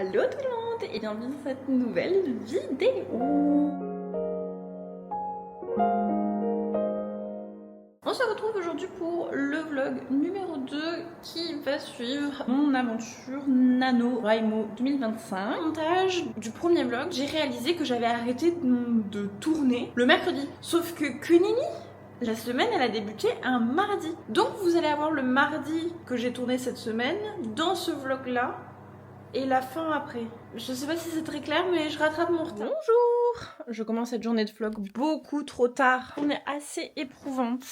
Allô tout le monde et bienvenue dans cette nouvelle vidéo. On se retrouve aujourd'hui pour le vlog numéro 2 qui va suivre mon aventure NaNoWriMo 2025. Au montage du premier vlog, j'ai réalisé que j'avais arrêté de tourner le mercredi. Sauf que Kunini, la semaine, elle a débuté un mardi. Donc vous allez avoir le mardi que j'ai tourné cette semaine dans ce vlog-là. Et la fin après. Je sais pas si c'est très clair, mais je rattrape mon retard. Bonjour! Je commence cette journée de vlog beaucoup trop tard. On est assez éprouvante.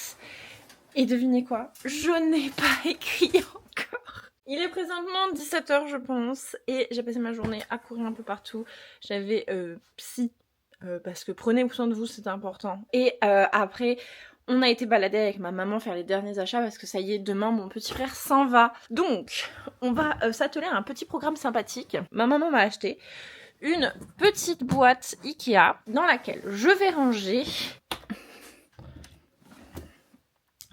Et devinez quoi? Je n'ai pas écrit encore. Il est présentement 17h je pense. Et j'ai passé ma journée à courir un peu partout. J'avais psy. Parce que prenez soin de vous, c'est important. Et après... on a été balader avec ma maman faire les derniers achats parce que ça y est, demain mon petit frère s'en va. Donc, on va s'atteler à un petit programme sympathique. Ma maman m'a acheté une petite boîte Ikea dans laquelle je vais ranger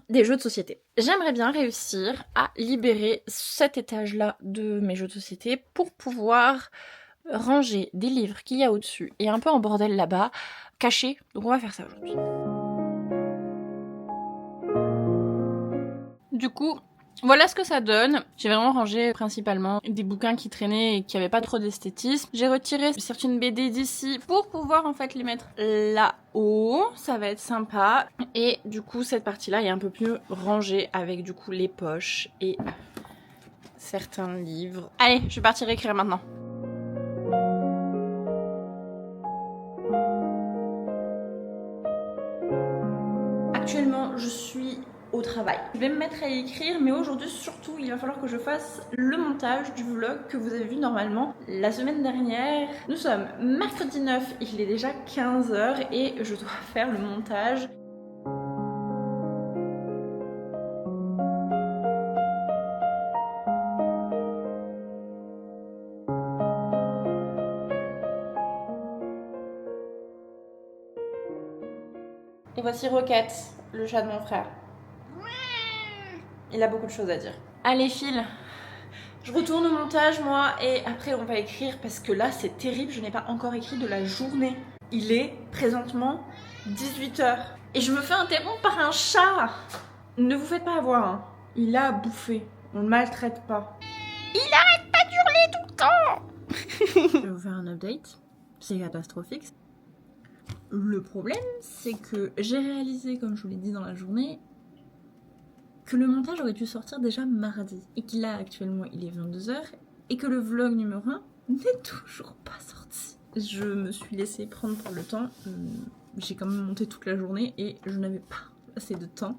des jeux de société. J'aimerais bien réussir à libérer cet étage-là de mes jeux de société pour pouvoir ranger des livres qu'il y a au-dessus et un peu en bordel là-bas, cachés. Donc on va faire ça aujourd'hui. Du coup, voilà ce que ça donne. J'ai vraiment rangé principalement des bouquins qui traînaient et qui n'avaient pas trop d'esthétisme. J'ai retiré certaines BD d'ici pour pouvoir en fait les mettre là-haut. Ça va être sympa. Et du coup, cette partie-là est un peu plus rangée avec du coup les poches et certains livres. Allez, je vais partir écrire maintenant. Actuellement, je suis au travail. Je vais me mettre à écrire, mais aujourd'hui surtout il va falloir que je fasse le montage du vlog que vous avez vu normalement la semaine dernière. Nous sommes mercredi 9, il est déjà 15h et je dois faire le montage. Et voici Roquette, le chat de mon frère. Il a beaucoup de choses à dire. Allez, file. Je retourne au montage, moi, et après, on va écrire parce que là, c'est terrible. Je n'ai pas encore écrit de la journée. Il est présentement 18h. Et je me fais interrompre par un chat. Ne vous faites pas avoir, hein. Il a à bouffer. On ne le maltraite pas. Il arrête pas d'hurler tout le temps. Je vais vous faire un update. C'est catastrophique. Le problème, c'est que j'ai réalisé, comme je vous l'ai dit dans la journée, que le montage aurait dû sortir déjà mardi. Et qu'il a actuellement, il est 22h, et que le vlog numéro 1 n'est toujours pas sorti. Je me suis laissée prendre par le temps. J'ai quand même monté toute la journée et je n'avais pas assez de temps.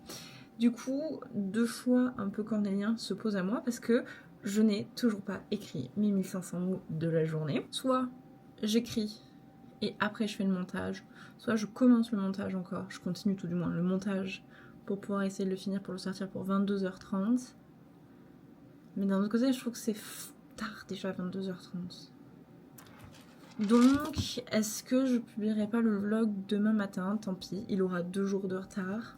Du coup, deux choix un peu cornéliens se posent à moi parce que je n'ai toujours pas écrit mes 1500 mots de la journée. Soit j'écris et après je fais le montage, soit je commence le montage encore, je continue tout du moins le montage pour pouvoir essayer de le finir pour le sortir pour 22h30. Mais d'un autre côté, je trouve que c'est tard déjà, 22h30. Donc, est-ce que je publierai pas le vlog demain matin? Tant pis, il aura 2 jours de retard.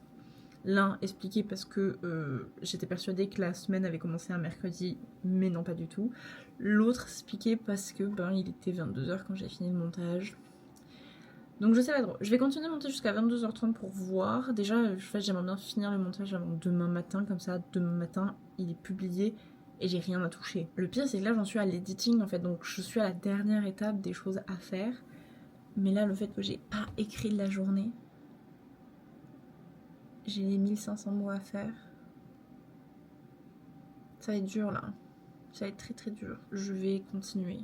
L'un expliqué parce que j'étais persuadée que la semaine avait commencé un mercredi, mais non pas du tout. L'autre expliqué parce que il était 22h quand j'ai fini le montage. Donc je sais pas trop, je vais continuer à monter jusqu'à 22h30 pour voir. Déjà, en fait, j'aimerais bien finir le montage avant demain matin, comme ça, demain matin, il est publié et j'ai rien à toucher. Le pire, c'est que là, j'en suis à l'editing, en fait, donc je suis à la dernière étape des choses à faire. Mais là, le fait que j'ai pas écrit de la journée, j'ai les 1500 mots à faire. Ça va être dur, là. Ça va être très très dur. Je vais continuer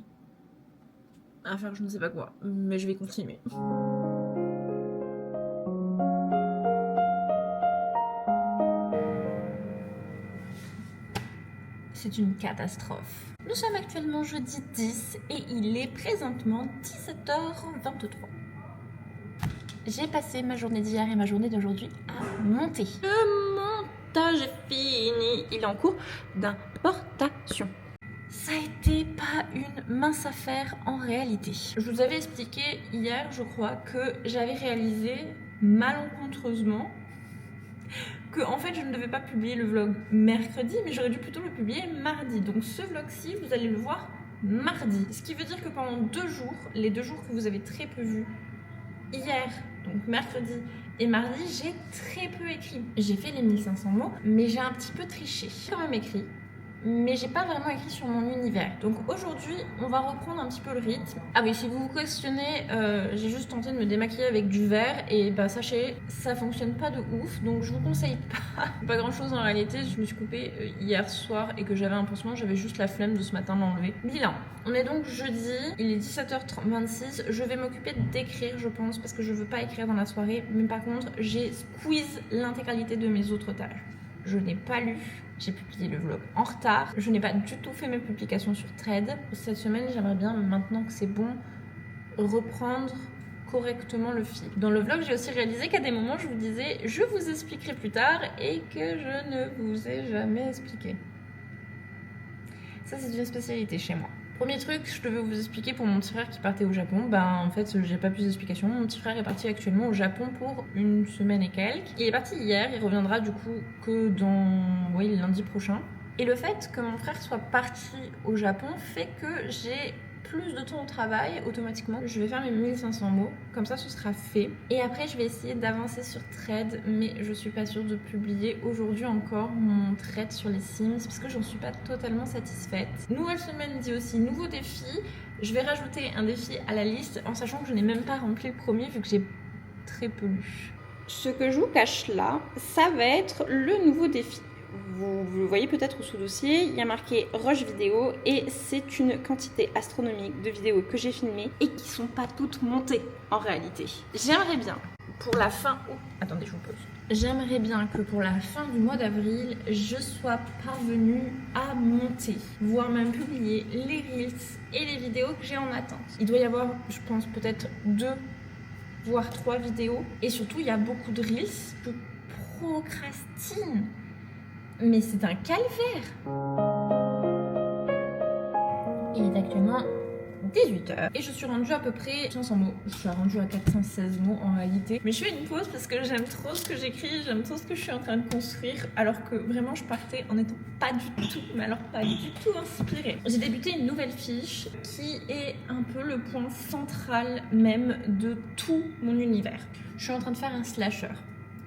à faire je ne sais pas quoi, mais je vais continuer. C'est une catastrophe. Nous sommes actuellement jeudi 10 et il est présentement 17h23. J'ai passé ma journée d'hier et ma journée d'aujourd'hui à monter. Le montage est fini. Il est en cours d'importation. Ça a été pas une mince affaire en réalité. Je vous avais expliqué hier, je crois, que j'avais réalisé malencontreusement que en fait je ne devais pas publier le vlog mercredi, mais j'aurais dû plutôt le publier mardi. Donc ce vlog-ci, vous allez le voir mardi. Ce qui veut dire que pendant 2 jours, les 2 jours que vous avez très peu vus, hier, donc mercredi et mardi, j'ai très peu écrit. J'ai fait les 1500 mots, mais j'ai un petit peu triché. J'ai quand même écrit, mais j'ai pas vraiment écrit sur mon univers. Donc aujourd'hui, on va reprendre un petit peu le rythme. Ah oui, si vous vous questionnez, j'ai juste tenté de me démaquiller avec du vert et bah sachez, ça fonctionne pas de ouf, donc je vous conseille pas grand chose en réalité. Je me suis coupée hier soir et que j'avais un pansement, j'avais juste la flemme de ce matin l'enlever. Bilan. On est donc jeudi, il est 17h26, je vais m'occuper d'écrire je pense parce que je veux pas écrire dans la soirée, mais par contre j'ai squeeze l'intégralité de mes autres tâches. Je n'ai pas lu, j'ai publié le vlog en retard, je n'ai pas du tout fait mes publications sur Thread. Cette semaine, j'aimerais bien, maintenant que c'est bon, reprendre correctement le fil. Dans le vlog, j'ai aussi réalisé qu'à des moments, je vous disais « je vous expliquerai plus tard » et que je ne vous ai jamais expliqué. Ça, c'est une spécialité chez moi. Premier truc, je devais vous expliquer pour mon petit frère qui partait au Japon. En fait, j'ai pas plus d'explications. Mon petit frère est parti actuellement au Japon pour 1 semaine et quelques. Il est parti hier, il reviendra du coup que lundi prochain. Et le fait que mon frère soit parti au Japon fait que j'ai plus de temps au travail automatiquement. Je vais faire mes 1500 mots, comme ça ce sera fait. Et après je vais essayer d'avancer sur Thread, mais je suis pas sûre de publier aujourd'hui encore mon Thread sur les Sims parce que j'en suis pas totalement satisfaite. Nouvelle semaine dit aussi nouveau défi. Je vais rajouter un défi à la liste en sachant que je n'ai même pas rempli le premier vu que j'ai très peu lu. Ce que je vous cache là, ça va être le nouveau défi. Vous le voyez peut-être sous dossier, il y a marqué Rush Vidéo et c'est une quantité astronomique de vidéos que j'ai filmées et qui sont pas toutes montées en réalité. J'aimerais bien pour la fin... Oh, attendez, je vous pose. J'aimerais bien que pour la fin du mois d'avril, je sois parvenue à monter, voire même publier les Reels et les vidéos que j'ai en attente. Il doit y avoir, je pense, peut-être 2 voire 3 vidéos et surtout il y a beaucoup de Reels. Je procrastine. Mais c'est un calvaire. Il est actuellement 18h et je suis rendue à peu près 500 mots. Je suis rendue à 416 mots en réalité. Mais je fais une pause parce que j'aime trop ce que j'écris, j'aime trop ce que je suis en train de construire. Alors que vraiment je partais en étant pas du tout, mais alors pas du tout inspirée. J'ai débuté une nouvelle fiche qui est un peu le point central même de tout mon univers. Je suis en train de faire un slasher.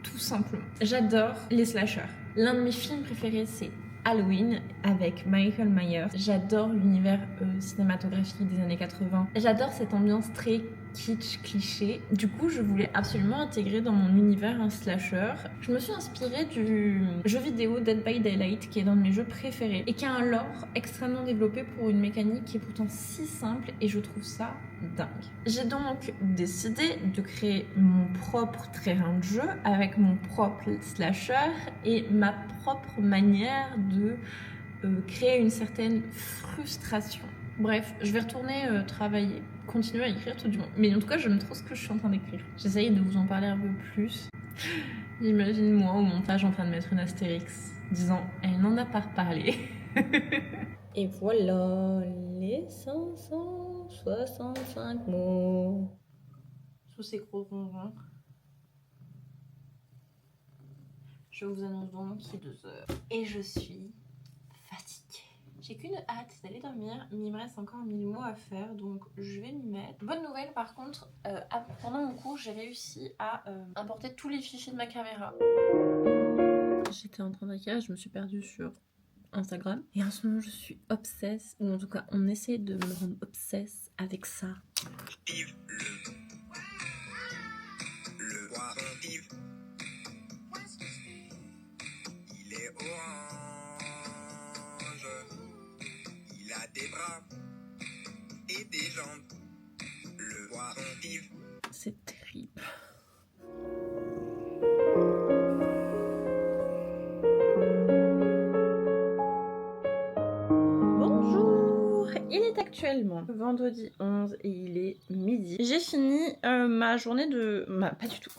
Tout simplement. J'adore les slashers. L'un de mes films préférés, c'est Halloween avec Michael Myers. J'adore l'univers cinématographique des années 80. J'adore cette ambiance très kitsch, cliché. Du coup, je voulais absolument intégrer dans mon univers un slasher. Je me suis inspirée du jeu vidéo Dead by Daylight, qui est l'un de mes jeux préférés et qui a un lore extrêmement développé pour une mécanique qui est pourtant si simple et je trouve ça dingue. J'ai donc décidé de créer mon propre terrain de jeu avec mon propre slasher et ma propre manière de créer une certaine frustration. Bref, je vais retourner travailler, continuer à écrire tout du monde. Mais en tout cas, j'aime trop ce que je suis en train d'écrire. J'essaye de vous en parler un peu plus. J'imagine moi au montage en train de mettre une astérix disant « Elle n'en a pas reparlé ». Et voilà les 565 mots. Sous ces gros ronrons. Je vous annonce donc qu'il est 2h. Et je suis fatiguée. J'ai qu'une hâte d'aller dormir, mais il me reste encore 1000 mots à faire, donc je vais m'y mettre. Bonne nouvelle par contre, pendant mon cours, j'ai réussi à importer tous les fichiers de ma caméra. J'étais en train d'écrire, je me suis perdue sur Instagram. Et en ce moment, je suis obsesse, ou en tout cas, on essaie de me rendre obsesse avec ça. Yves, le poisson Yves, il est orange, il a des bras et des jambes, le poisson Yves. C'est terrible. Il est actuellement vendredi 11 et il est midi. J'ai fini ma journée de... Pas du tout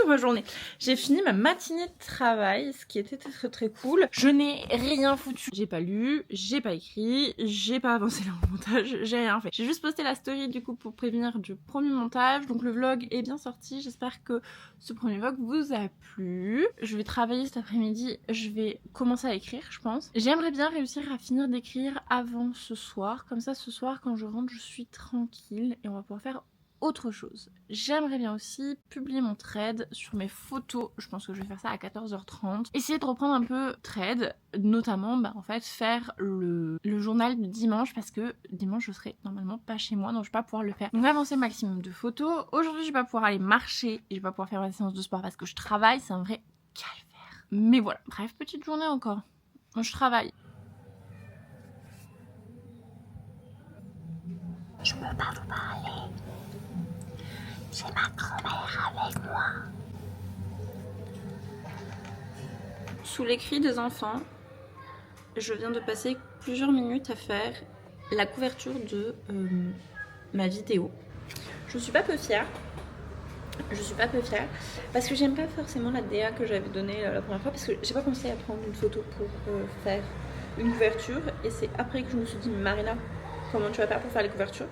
ma journée. J'ai fini ma matinée de travail, ce qui était très très cool. Je n'ai rien foutu. J'ai pas lu, j'ai pas écrit, j'ai pas avancé le montage, j'ai rien fait. J'ai juste posté la story du coup pour prévenir du premier montage. Donc le vlog est bien sorti. J'espère que ce premier vlog vous a plu. Je vais travailler cet après-midi. Je vais commencer à écrire, je pense. J'aimerais bien réussir à finir d'écrire avant ce soir. Comme comme ça ce soir quand je rentre je suis tranquille et on va pouvoir faire autre chose. J'aimerais bien aussi publier mon thread sur mes photos, je pense que je vais faire ça à 14h30. Essayer de reprendre un peu thread, notamment en fait faire le journal du dimanche parce que dimanche je serai normalement pas chez moi donc je vais pas pouvoir le faire. Donc avancer le maximum de photos. Aujourd'hui je vais pas pouvoir aller marcher et je vais pas pouvoir faire ma séance de sport parce que je travaille, c'est un vrai calvaire. Mais voilà, bref, petite journée encore. Je travaille. Je peux pas vous parler. J'ai ma grand-mère avec moi. Sous les cris des enfants, je viens de passer plusieurs minutes à faire la couverture de ma vidéo. Je suis pas peu fière. Parce que j'aime pas forcément la DA que j'avais donnée la première fois parce que j'ai pas pensé à prendre une photo pour faire une couverture et c'est après que je me suis dit Marina, comment tu vas faire pour faire les couvertures?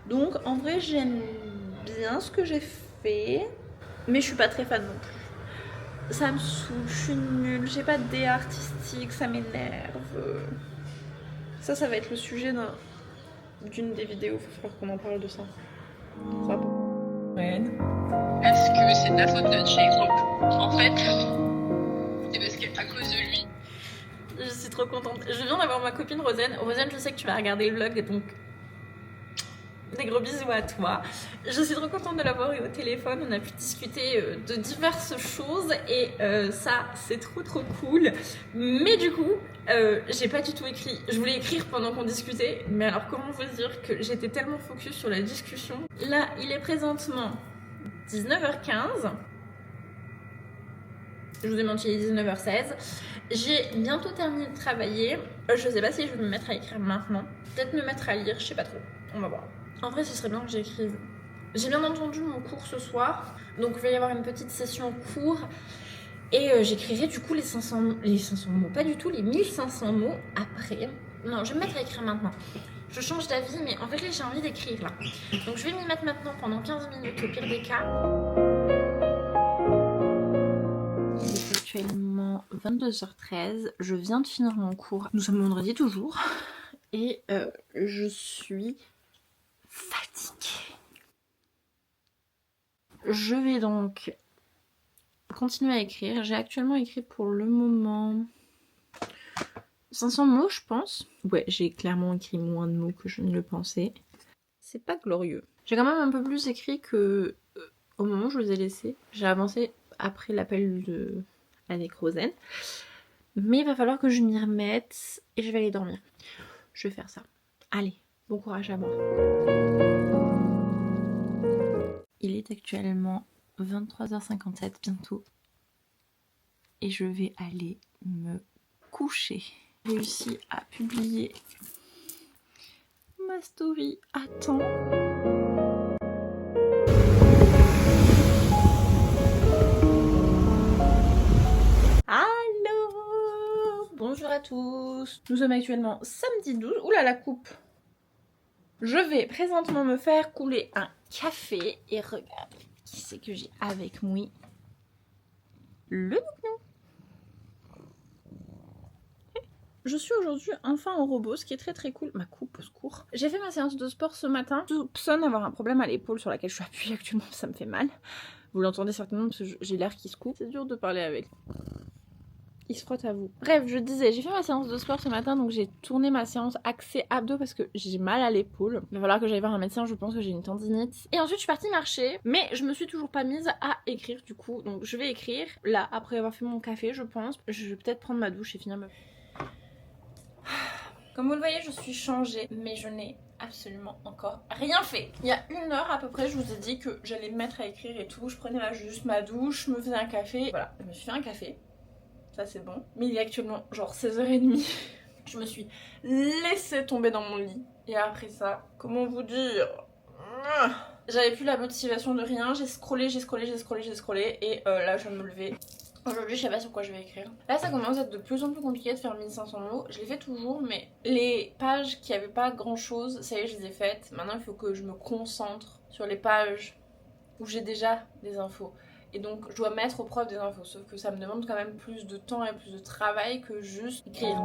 Donc en vrai j'aime bien ce que j'ai fait mais je suis pas très fan non plus. Ça me saoule, je suis nulle, j'ai pas de DA artistique, ça m'énerve. Ça va être le sujet d'une des vidéos, il va falloir qu'on en parle de ça. Est-ce que c'est de la faute de J-Hope? En fait, c'est parce qu'à cause de lui. Je suis trop contente. Je viens d'avoir ma copine Rosane. Rosane, je sais que tu vas regarder le vlog, donc des gros bisous à toi. Je suis trop contente de l'avoir eu au téléphone. On a pu discuter de diverses choses et ça, c'est trop cool. Mais du coup, j'ai pas du tout écrit. Je voulais écrire pendant qu'on discutait, mais alors comment vous dire que j'étais tellement focus sur la discussion. Là, il est présentement 19h15. Je vous ai menti, il est 19h16. J'ai bientôt terminé de travailler. Je sais pas si je vais me mettre à écrire maintenant. Peut-être me mettre à lire, je sais pas trop. On va voir. En vrai, ce serait bien que j'écrive. J'ai bien entendu mon cours ce soir. Donc il va y avoir une petite session cours. Et j'écrirai du coup les 500 mots. Pas du tout, les 1500 mots après. Non, je vais me mettre à écrire maintenant. Je change d'avis, mais en vrai, j'ai envie d'écrire là. Donc je vais m'y mettre maintenant pendant 15 minutes au pire des cas. Il est actuellement 22h13. Je viens de finir mon cours. Nous sommes vendredi toujours. Et je suis fatiguée. Je vais donc continuer à écrire. J'ai actuellement écrit pour le moment 500 mots, je pense. Ouais, j'ai clairement écrit moins de mots que je ne le pensais. C'est pas glorieux. J'ai quand même un peu plus écrit que au moment où je vous ai laissé. J'ai avancé après l'appel avec Rosane. Mais il va falloir que je m'y remette et je vais aller dormir. Je vais faire ça. Allez, bon courage à moi. Il est actuellement 23h57 bientôt. Et je vais aller me coucher. J'ai réussi à publier ma story à temps. Allô! Bonjour à tous. Nous sommes actuellement samedi 12. Oula la coupe. Je vais présentement me faire couler un café. Et regarde qui c'est que j'ai avec moi. Le Nouk-Nouk. Je suis aujourd'hui enfin au robot, ce qui est très cool. Ma coupe au secours. J'ai fait ma séance de sport ce matin. Je soupçonne avoir un problème à l'épaule sur laquelle je suis appuyée actuellement, ça me fait mal. Vous l'entendez certainement parce que j'ai l'air qui se coupe. C'est dur de parler avec. Il se frotte à vous. Bref, je disais, j'ai fait ma séance de sport ce matin, donc j'ai tourné ma séance axée abdos parce que j'ai mal à l'épaule. Il va falloir que j'aille voir un médecin, je pense que j'ai une tendinite. Et ensuite, je suis partie marcher, mais je me suis toujours pas mise à écrire du coup. Donc je vais écrire, là, après avoir fait mon café, je pense. Je vais peut-être prendre ma douche et finir ma... Comme vous le voyez, je suis changée, mais je n'ai absolument encore rien fait. Il y a 1 heure à peu près, je vous ai dit que j'allais me mettre à écrire et tout. Je prenais juste ma douche, je me faisais un café. Voilà, je me suis fait un café. Ça c'est bon. Mais il est actuellement genre 16h30. Je me suis laissée tomber dans mon lit. Et après ça, comment vous dire, j'avais plus la motivation de rien. J'ai scrollé. Et là je vais me lever. Aujourd'hui je sais pas sur quoi je vais écrire. Là ça commence à être de plus en plus compliqué de faire 1500 mots. Je les fais toujours mais les pages qui avaient pas grand chose, ça y est je les ai faites. Maintenant il faut que je me concentre sur les pages où j'ai déjà des infos. Et donc je dois mettre aux preuves des infos. Sauf que ça me demande quand même plus de temps et plus de travail que juste écrire.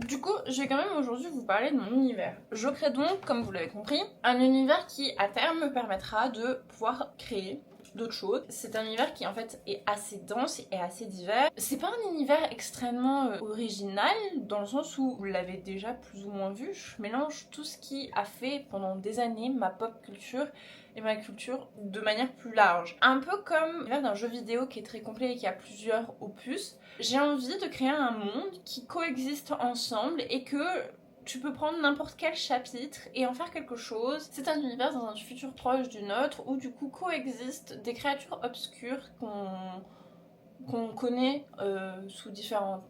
Du coup, je vais quand même aujourd'hui vous parler de mon univers. Je crée donc, comme vous l'avez compris, un univers qui à terme me permettra de pouvoir créer d'autres choses. C'est un univers qui en fait est assez dense et assez divers. C'est pas un univers extrêmement original dans le sens où vous l'avez déjà plus ou moins vu. Je mélange tout ce qui a fait pendant des années ma pop culture et ma culture de manière plus large. Un peu comme l'univers d'un jeu vidéo qui est très complet et qui a plusieurs opus. J'ai envie de créer un monde qui coexiste ensemble et que tu peux prendre n'importe quel chapitre et en faire quelque chose. C'est un univers dans un futur proche du nôtre où du coup coexistent des créatures obscures qu'on connaît sous différentes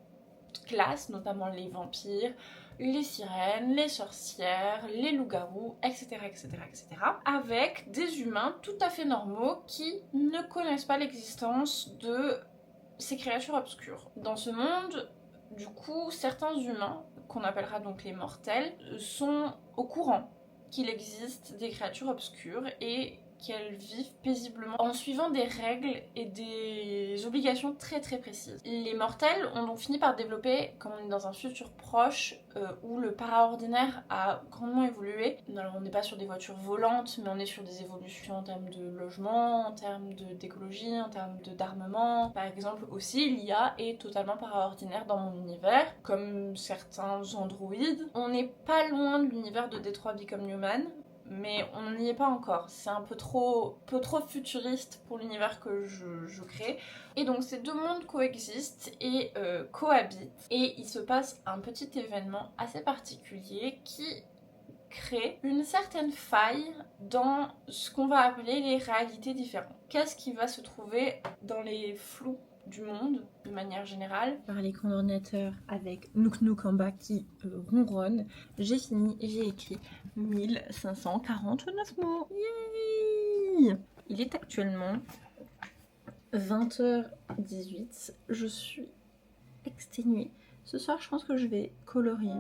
classes, notamment les vampires, les sirènes, les sorcières, les loups-garous, etc., etc., etc. Avec des humains tout à fait normaux qui ne connaissent pas l'existence de ces créatures obscures. Dans ce monde, du coup, certains humains, qu'on appellera donc les mortels, sont au courant qu'il existe des créatures obscures et qu'elles vivent paisiblement en suivant des règles et des obligations très très précises. Les mortels ont donc fini par développer, comme on est dans un futur proche, où le paraordinaire a grandement évolué. Alors on n'est pas sur des voitures volantes, mais on est sur des évolutions en termes de logement, en termes d'écologie, en termes d'armement. Par exemple aussi, l'IA est totalement paraordinaire dans mon univers, comme certains androïdes. On n'est pas loin de l'univers de Detroit Become Human, mais on n'y est pas encore. C'est un peu trop futuriste pour l'univers que je crée. Et donc ces deux mondes coexistent et cohabitent. Et il se passe un petit événement assez particulier qui crée une certaine faille dans ce qu'on va appeler les réalités différentes. Qu'est-ce qui va se trouver dans les flous du monde, de manière générale, par l'écran d'ordinateur avec Nook Nook en bas qui ronronne. J'ai fini, j'ai écrit 1549 mots. Yay! Il est actuellement 20h18. Je suis exténuée. Ce soir, je pense que je vais colorier.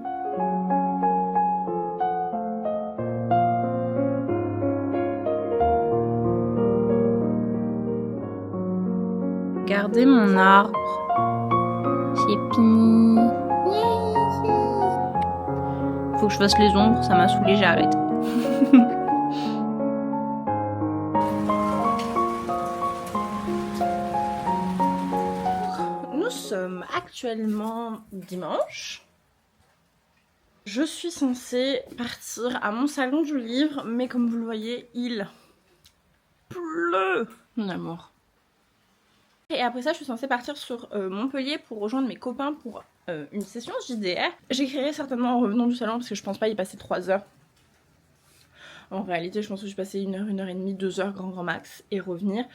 Regardez mon arbre. C'est fini. Faut que je fasse les ombres, ça m'a saoulée, j'arrête. Nous sommes actuellement dimanche. Je suis censée partir à mon salon du livre, mais comme vous le voyez, il pleut. Mon amour. Et après ça, je suis censée partir sur Montpellier pour rejoindre mes copains pour une session JDR. J'écrirai certainement en revenant du salon parce que je pense pas y passer 3 heures. En réalité, je pense que je vais passer 1 heure, 1 heure et demie, 2 heures grand max et revenir.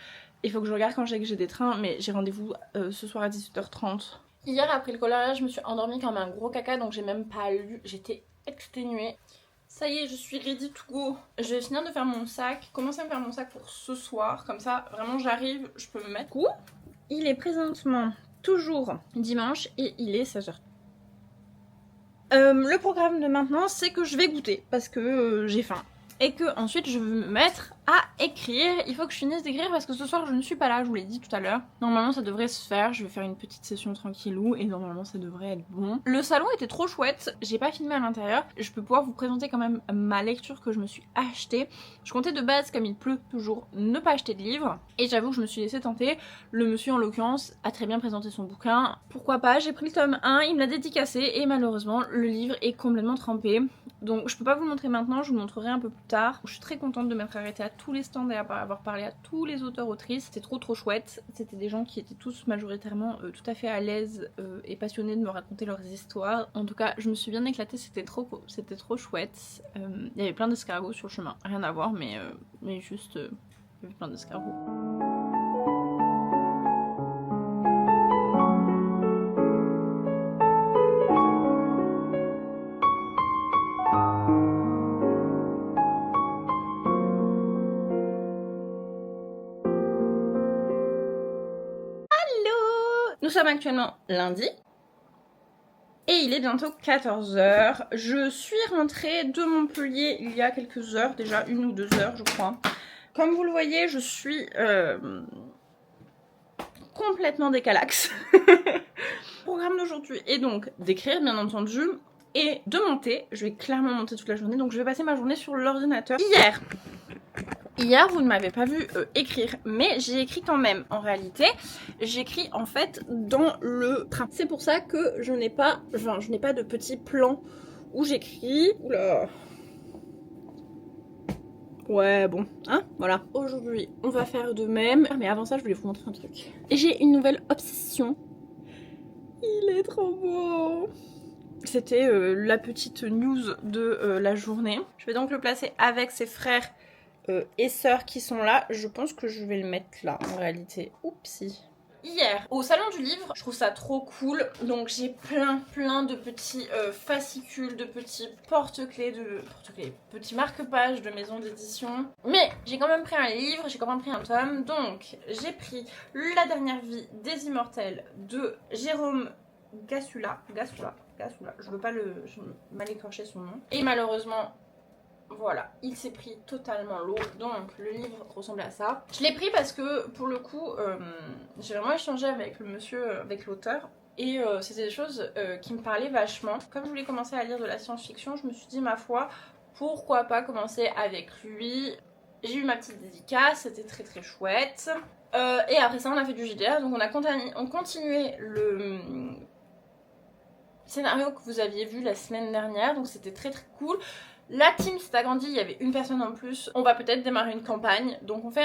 Il faut que je regarde quand j'ai des trains, mais j'ai rendez-vous ce soir à 18h30. Hier, après le coloriage, je me suis endormie comme un gros caca, donc j'ai même pas lu. J'étais exténuée. Ça y est, je suis ready to go. Je vais finir de faire mon sac, commencer à me faire mon sac pour ce soir. Comme ça, vraiment, j'arrive, je peux me mettre. Il est présentement toujours dimanche et il est 16h. Le programme de maintenant, c'est que je vais goûter parce que j'ai faim. Et que ensuite je vais me mettre à écrire. Il faut que je finisse d'écrire parce que ce soir je ne suis pas là, je vous l'ai dit tout à l'heure. Normalement ça devrait se faire, je vais faire une petite session tranquillou et normalement ça devrait être bon. Le salon était trop chouette, j'ai pas filmé à l'intérieur. Je peux pouvoir vous présenter quand même ma lecture que je me suis achetée. Je comptais de base, comme il pleut toujours, ne pas acheter de livres. Et j'avoue que je me suis laissée tenter. Le monsieur en l'occurrence a très bien présenté son bouquin. Pourquoi pas, j'ai pris le tome 1, il me l'a dédicacé et malheureusement le livre est complètement trempé. Donc je peux pas vous le montrer maintenant, je vous le montrerai un peu plus tard. Je suis très contente de m'être arrêtée à tous les stands et à avoir parlé à tous les auteurs-autrices. C'était trop chouette. C'était des gens qui étaient tous majoritairement tout à fait à l'aise et passionnés de me raconter leurs histoires. En tout cas, je me suis bien éclatée, c'était trop chouette. Il y avait plein d'escargots sur le chemin, rien à voir, mais juste il y avait plein d'escargots. Nous sommes actuellement lundi et il est bientôt 14h. Je suis rentrée de Montpellier il y a quelques heures, déjà 1 ou 2 heures je crois. Comme vous le voyez, je suis complètement décalaxe. programme d'aujourd'hui est donc d'écrire bien entendu et de monter. Je vais clairement monter toute la journée, donc je vais passer ma journée sur l'ordinateur. Hier, vous ne m'avez pas vu écrire, mais j'ai écrit quand même. En réalité, j'écris en fait dans le train. C'est pour ça que je n'ai pas de petits plans où j'écris. Oula. Ouais, bon, hein, voilà. Aujourd'hui, on va faire de même. Ah, mais avant ça, je voulais vous montrer un truc. J'ai une nouvelle obsession. Il est trop beau. C'était la petite news de la journée. Je vais donc le placer avec ses frères et sœurs qui sont là. Je pense que je vais le mettre là en réalité. Oupsie. Hier, au salon du livre, je trouve ça trop cool. Donc j'ai plein de petits fascicules, de petits porte-clés, petits marque-pages de maison d'édition. Mais j'ai quand même pris un livre, j'ai quand même pris un tome. Donc j'ai pris La dernière vie des immortels de Jérôme Gassula. Je veux pas mal écorcher son nom. Et malheureusement, voilà, il s'est pris totalement l'eau, donc le livre ressemble à ça. Je l'ai pris parce que pour le coup, j'ai vraiment échangé avec le monsieur, avec l'auteur, et c'était des choses qui me parlaient vachement. Comme je voulais commencer à lire de la science-fiction, je me suis dit ma foi, pourquoi pas commencer avec lui. J'ai eu ma petite dédicace, c'était très chouette. Et après ça on a fait du JDR, donc on continuait le scénario que vous aviez vu la semaine dernière, donc c'était très cool. La team s'est agrandie, il y avait une personne en plus. On va peut-être démarrer une campagne. Donc on fait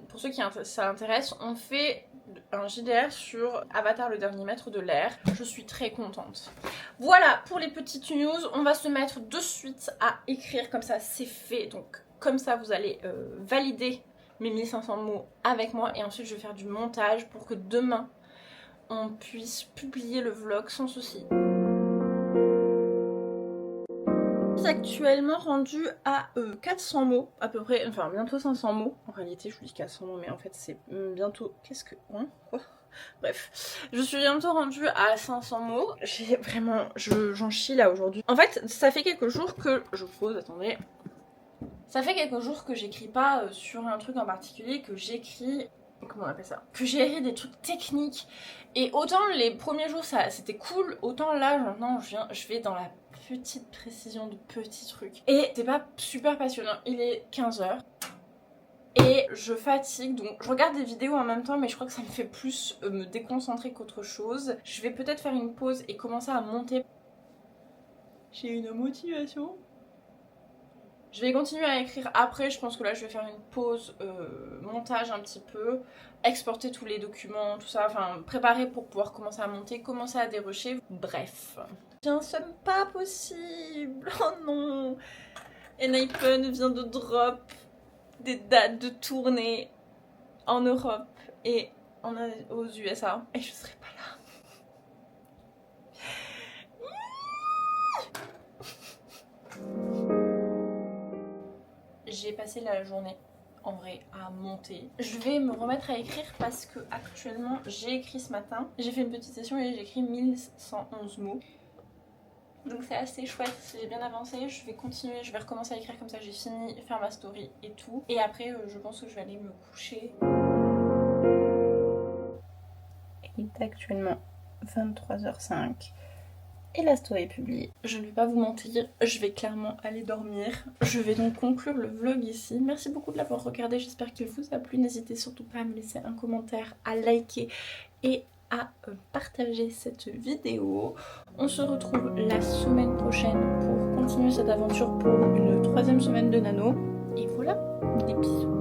pour ceux qui ça intéresse, on fait un JDR sur Avatar le dernier maître de l'air. Je suis très contente. Voilà pour les petites news. On va se mettre de suite à écrire, comme ça c'est fait. Donc comme ça vous allez valider mes 1500 mots avec moi. Et ensuite je vais faire du montage pour que demain on puisse publier le vlog sans souci. Actuellement rendu à 400 mots à peu près, enfin bientôt 500 mots. En réalité je vous dis 400 mots mais en fait c'est bientôt... Qu'est-ce que... Hein, quoi. Bref, je suis bientôt rendue à 500 mots. J'ai vraiment... J'en chie là aujourd'hui. En fait ça fait quelques jours que... Je pose, attendez. Ça fait quelques jours que j'écris pas sur un truc en particulier, que j'écris... Comment on appelle ça? Que j'ai écrit des trucs techniques. Et autant les premiers jours ça c'était cool, autant là maintenant je vais dans la petite précision de petits trucs. Et c'est pas super passionnant. Il est 15h. Et je fatigue, donc je regarde des vidéos en même temps, mais je crois que ça me fait plus me déconcentrer qu'autre chose. Je vais peut-être faire une pause et commencer à monter. J'ai une motivation. Je vais continuer à écrire après, je pense que là je vais faire une pause montage un petit peu, exporter tous les documents, tout ça, enfin préparer pour pouvoir commencer à monter, commencer à dérocher, bref. J'ai un somme pas possible, oh non. Enhypen vient de drop des dates de tournée en Europe et aux USA et je serai pas là. J'ai passé la journée en vrai à monter. Je vais me remettre à écrire parce que actuellement j'ai écrit ce matin. J'ai fait une petite session et j'ai écrit 1111 mots. Donc c'est assez chouette, j'ai bien avancé. Je vais continuer, je vais recommencer à écrire comme ça j'ai fini, faire ma story et tout. Et après je pense que je vais aller me coucher. Il est actuellement 23h05. Et la story est publiée. Je ne vais pas vous mentir, je vais clairement aller dormir. Je vais donc conclure le vlog ici. Merci beaucoup de l'avoir regardé, j'espère qu'il vous a plu. N'hésitez surtout pas à me laisser un commentaire, à liker et à partager cette vidéo. On se retrouve la semaine prochaine pour continuer cette aventure pour une 3e semaine de Nano. Et voilà, des bisous.